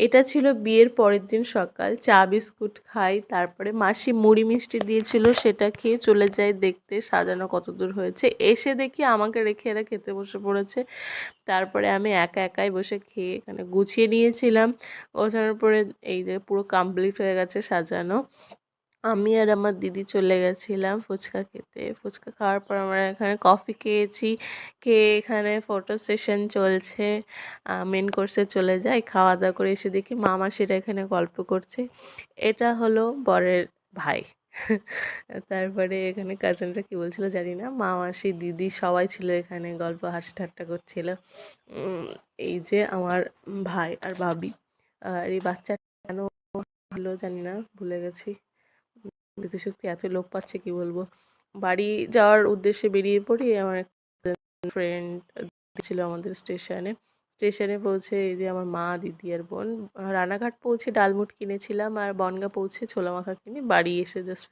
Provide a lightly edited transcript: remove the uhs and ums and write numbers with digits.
এটা ছিল বিয়ের পরের দিন সকাল। চা বিস্কুট খাই, তারপরে মাসি মুড়ি মিষ্টি দিয়েছিল, সেটা খেয়ে চলে যাই দেখতে সাজানো কতদূর হয়েছে। এসে দেখি আমাকে রেখে এরা খেতে বসে পড়েছে। তারপরে আমি একা একাই বসে খেয়ে এখানে গুছিয়ে নিয়েছিলাম। গোছানোর পরে এই যে পুরো কমপ্লিট হয়ে গেছে সাজানো। আমি আর আমার দিদি চলে গেছিলাম ফুচকা খেতে। ফুচকা খাওয়ার পর আমরা এখানে কফি খেয়েছি। খেয়ে এখানে ফটো সেশন চলছে। মেন কোর্সে চলে যাই। খাওয়া দাওয়া করে এসে দেখি মা মাসিরা এখানে গল্প করছে। এটা হলো বরের ভাই। তারপরে এখানে কাজিনরা কি বলছিল জানি না। মা মাসি দিদি সবাই ছিল এখানে, গল্প হাসি ঠাট্টা করছিল। এই যে আমার ভাই আর ভাবি। আর এই বাচ্চাটা কেন হলো জানি না, ভুলে গেছি। স্মৃতিশক্তি এত লোপ পাচ্ছে কি বলবো। বাড়ি যাওয়ার উদ্দেশ্যে বেরিয়ে পড়ি। আমার ফ্রেন্ড ছিল আমাদের স্টেশনে। স্টেশনে পৌঁছে এই যে আমার মা, দিদি আর বোন। রানাঘাট পৌঁছে ডালমুট কিনেছিলাম, আর বনগাঁ পৌঁছে ছোলা মাখা কিনে বাড়ি এসে জাস্ট